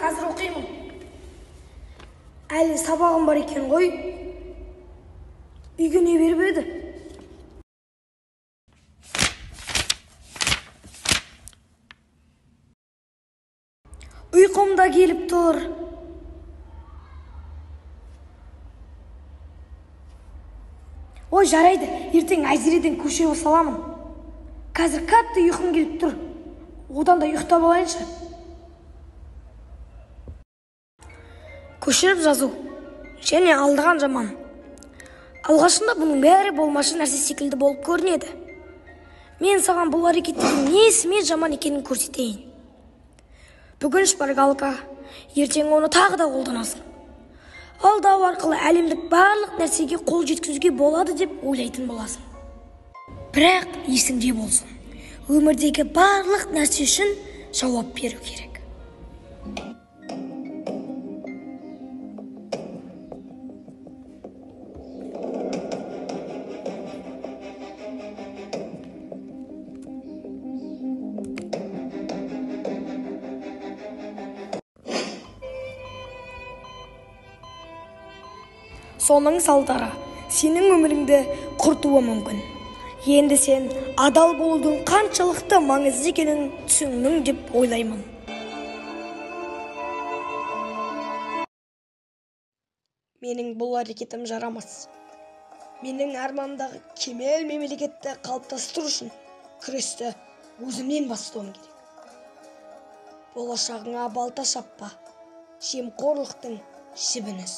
қазір оқимын. Әлі сабағым бар екен ғой. Үйге не беріп еді? Ұйқым да келіп тұр. Ой, жарайды, ертең Айзереден көшіріп саламын. Қазір қатты ұйқым келіп тұр. Одан да ұйықтап алайыншы. Көшіріп жазу және алдыған жаман. Алғашында бұның бәрі болмашы нәрсе секілді болып көрінеді. Мен саған бұл әрекеттердің несімен жаман екенін көрсетейін. Бүгін шпаргалка, ертең оны тағы да қолданасың. Алдау арқылы әлемдік барлық нәрсеге қол жеткізуге болады деп ойлайтын боласың. Бірақ есіңде болсын, өмірдегі барлық нәрсе үшін жауап беру керек. Соның салдары сенің өміріңді құртуы мүмкін. Енді сен адал болудың қаншалықты маңызды екенін түсіндің деп ойлаймын. Менің бұл әрекетім жарамас. Менің арманымдағы кемел мемлекетті қалыптастыру үшін күресті өзімнен бастауым керек. Болашағыңа балта шаппа, жемқорлықтың жібін үз.